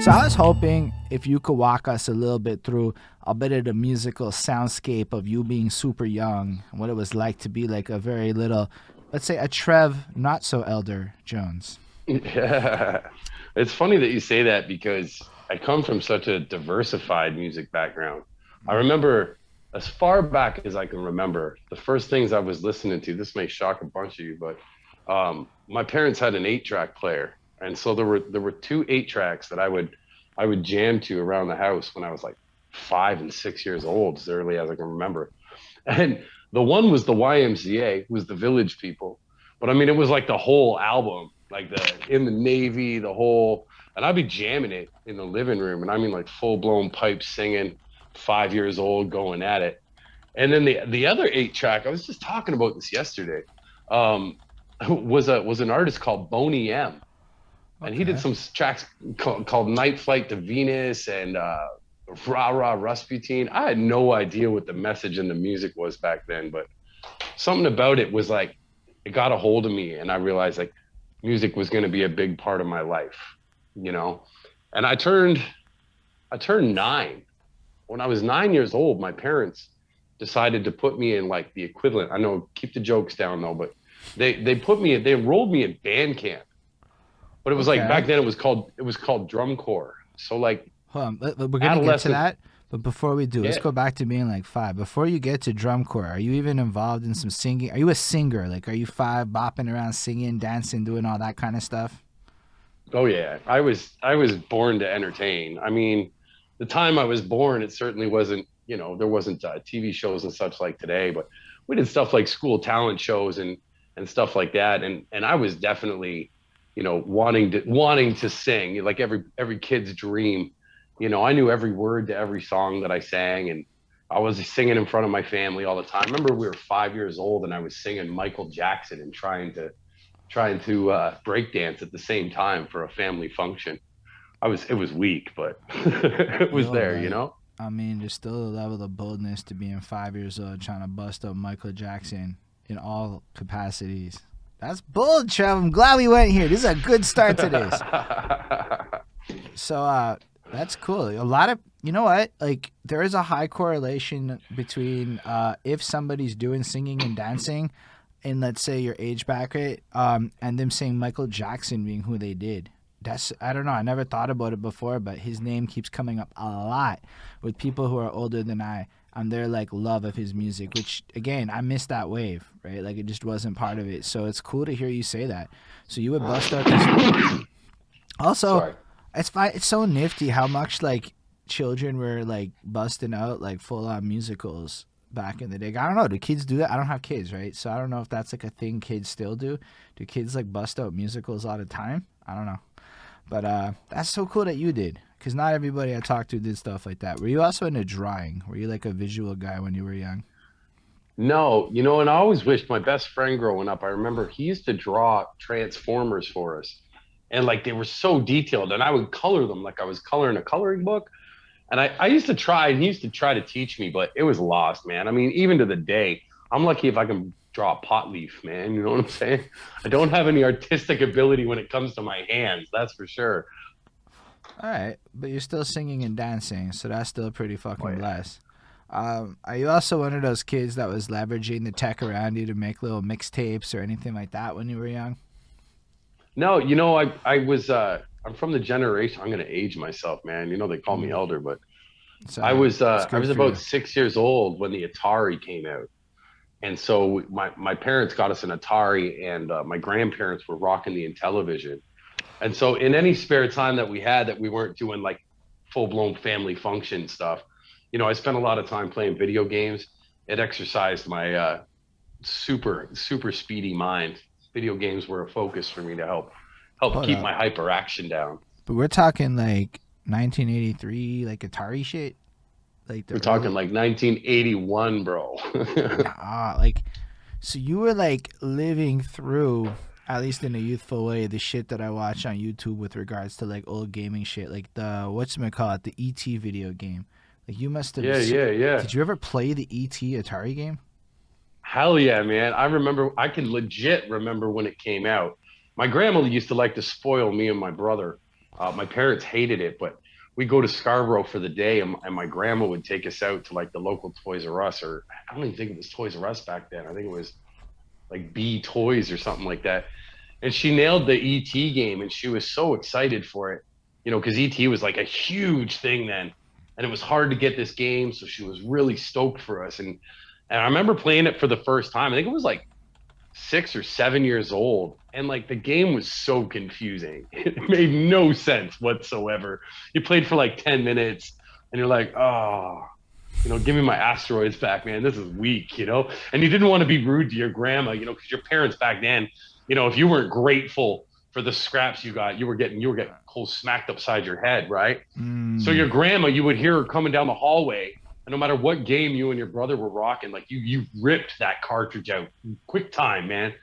So I was hoping if you could walk us a little bit through a bit of the musical soundscape of you being super young and what it was like to be like a very little, let's say a Trev not so Elder Jones. Yeah. It's funny that you say that because I come from such a diversified music background. I remember as far back as I can remember, the first things I was listening to, this may shock a bunch of you, but my parents had an 8-track player. And so there were two 8 tracks that I would jam to around the house when I was like 5 and 6 years old, as early as I can remember. And the one was the YMCA, was the Village People. But I mean, it was like the whole album, like the In the Navy, the whole, and I'd be jamming it in the living room, and I mean like full blown pipe singing, 5 years old, going at it. And then the other 8 track, I was just talking about this yesterday, um, was an artist called Boney M, and he did Okay. some tracks called Night Flight to Venus and Rah Rah Rasputin. I had no idea what the message in the music was back then, but something about it was like it got a hold of me, and I realized like music was going to be a big part of my life, you know. And I turned 9. When I was 9 years old, my parents decided to put me in like the equivalent. I know, keep the jokes down though, but they enrolled me in band camp. But it was like Okay. back then it was called drum corps. So like Hold on. We're gonna get to adolescent, that. But before we do, let's yeah. go back to being like five. Before you get to drum corps, are you even involved in some singing? Are you a singer? Like, are you five bopping around singing, dancing, doing all that kind of stuff? Oh yeah, I was born to entertain. I mean, the time I was born, it certainly wasn't, there wasn't TV shows and such like today, but we did stuff like school talent shows and stuff like that, and I was definitely, wanting to sing, like every kid's dream. I knew every word to every song that I sang, and I was singing in front of my family all the time. I remember we were 5 years old, and I was singing Michael Jackson and trying to break dance at the same time for a family function. It was weak, but it was Yo, there, like, I mean, there's still a level of boldness to being 5 years old trying to bust up Michael Jackson in all capacities. That's bold, Trev. I'm glad we went here. This is a good start to this. So, that's cool. A lot of, you know what? Like, there is a high correlation between if somebody's doing singing and dancing in, let's say, your age bracket, and them saying Michael Jackson being who they did. That's, I don't know. I never thought about it before, but his name keeps coming up a lot with people who are older than I on their like love of his music. Which again, I missed that wave, right? Like it just wasn't part of it. So it's cool to hear you say that. So you would bust out this. Also, Sorry. it's fine. It's so nifty how much like children were like busting out like full on musicals back in the day. I don't know. Do kids do that? I don't have kids, right? So I don't know if that's like a thing kids still do. Do kids like bust out musicals all the time? I don't know. But that's so cool that you did, because not everybody I talked to did stuff like that. Were you also into drawing? Were you like a visual guy when you were young? No, and I always wished my best friend growing up. I remember he used to draw Transformers for us, and like they were so detailed, and I would color them like I was coloring a coloring book. And I used to try, and he used to try to teach me, but it was lost, man. I mean, even to the day, I'm lucky if I can draw a pot leaf, man. You know what I'm saying? I don't have any artistic ability when it comes to my hands, that's for sure. All right, but you're still singing and dancing, so that's still pretty Oh fucking yeah. blessed. Are you also one of those kids that was leveraging the tech around you to make little mixtapes or anything like that when you were young? No, I'm from the generation. I'm gonna age myself, man. They call me Mm, elder, but it's I alright. was It's uh, I good was for you. about 6 years old when the Atari came out. And so my parents got us an Atari, and my grandparents were rocking the Intellivision. And so in any spare time that we had that we weren't doing like full blown family function stuff, I spent a lot of time playing video games. It exercised my super super speedy mind. Video games were a focus for me to help Hold keep up. my hyperaction down. But we're talking like 1983, like Atari shit? Like the We're talking early. like 1981, bro. Nah, like, so you were like living through, at least in a youthful way, the shit that I watch on YouTube with regards to like old gaming shit, like the whatchamacallit, the ET video game. Like you must have. Yeah, yeah, yeah. Did you ever play the ET Atari game? Hell yeah, man. I can legit remember when it came out. My grandma used to like to spoil me and my brother. My parents hated it, but we go to Scarborough for the day, and my grandma would take us out to like the local Toys R Us, or I don't even think it was Toys R Us back then. I think it was like B Toys or something like that. And she nailed the ET game, and she was so excited for it, because ET was like a huge thing then, and it was hard to get this game, so she was really stoked for us. And I remember playing it for the first time. I think it was like 6 or 7 years old, and like the game was so confusing. It made no sense whatsoever. You played for like 10 minutes, and you're like, oh, give me my asteroids back, man. This is weak. And you didn't want to be rude to your grandma, because your parents back then, if you weren't grateful for the scraps you got, you were getting whole smacked upside your head, right? So your grandma, you would hear her coming down the hallway, and no matter what game you and your brother were rocking, like you ripped that cartridge out quick time, man,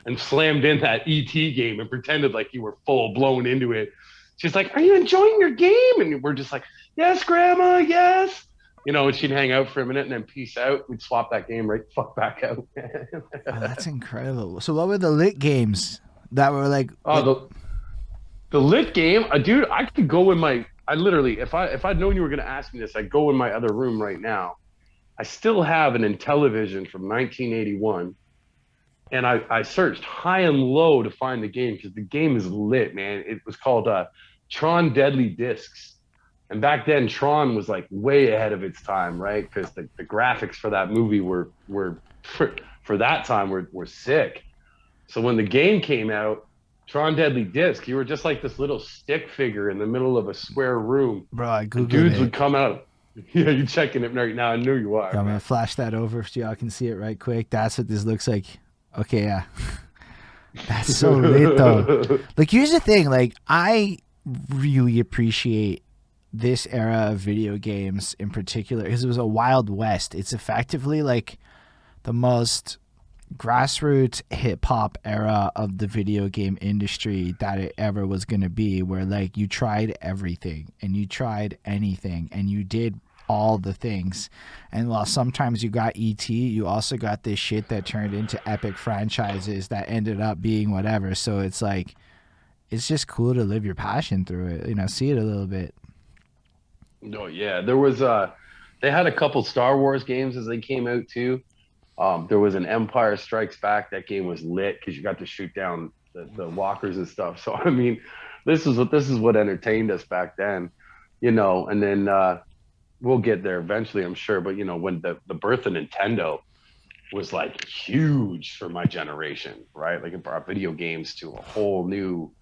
and slammed in that ET game and pretended like you were full blown into it. She's like, "Are you enjoying your game?" And we're just like, "Yes, grandma, yes." And she'd hang out for a minute and then peace out. We'd swap that game right fuck back out. Oh, that's incredible. So what were the lit games that were like? The lit game, dude. I could go in my. I literally, if I'd known you were gonna ask me this, I'd go in my other room right now. I still have an Intellivision from 1981, and I searched high and low to find the game because the game is lit, man. It was called Tron Deadly Discs. And back then, Tron was like way ahead of its time, right? Because the graphics for that movie were for that time were sick. So when the game came out, Tron Deadly Disc, you were just like this little stick figure in the middle of a square room. Bro, I googled dudes it. would come out. Yeah, you're checking it right now. I knew you are. I'm gonna flash that over so y'all can see it right quick. That's what this looks like. Okay, yeah. That's so lit though. Like, here's the thing. Like, I really appreciate this era of video games in particular because it was a wild west. It's effectively like the most grassroots hip-hop era of the video game industry that it ever was going to be, where like you tried everything and you tried anything and you did all the things, and while sometimes you got ET, you also got this shit that turned into epic franchises that ended up being whatever. So it's like, it's just cool to live your passion through it, see it a little bit. No, yeah, there was they had a couple Star Wars games as they came out too. There was an Empire Strikes Back. That game was lit because you got to shoot down the walkers and stuff. So I mean, this is what entertained us back then, And then we'll get there eventually, I'm sure. But when the birth of Nintendo was like huge for my generation, right? Like it brought video games to a whole new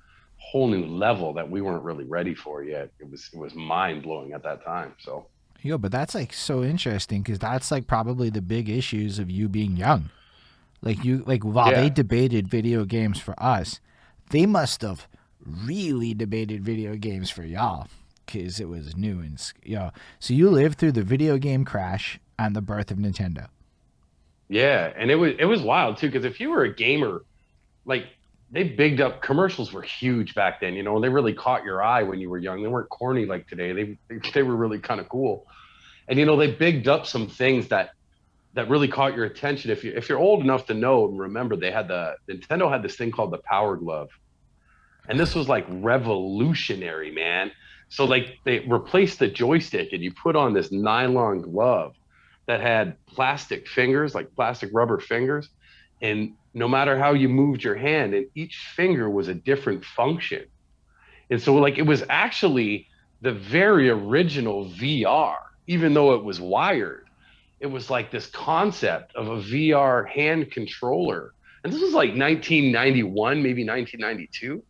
level that we weren't really ready for yet. It was mind blowing at that time. So. Yo, but that's like so interesting because that's like probably the big issues of you being young. Like while they debated video games for us, they must have really debated video games for y'all because it was new and So you lived through the video game crash and the birth of Nintendo. Yeah, and it was wild too because if you were a gamer, like they bigged up commercials were huge back then, and they really caught your eye when you were young. They weren't corny like today. They were really kind of cool. And they bigged up some things that really caught your attention. If you're old enough to know and remember, Nintendo had this thing called the Power Glove. And this was like revolutionary, man. So like they replaced the joystick and you put on this nylon glove that had plastic fingers, like plastic rubber fingers. And no matter how you moved your hand, and each finger was a different function. And so like it was actually the very original VR, even though it was wired. It was like this concept of a VR hand controller. And this was like 1991, maybe 1992.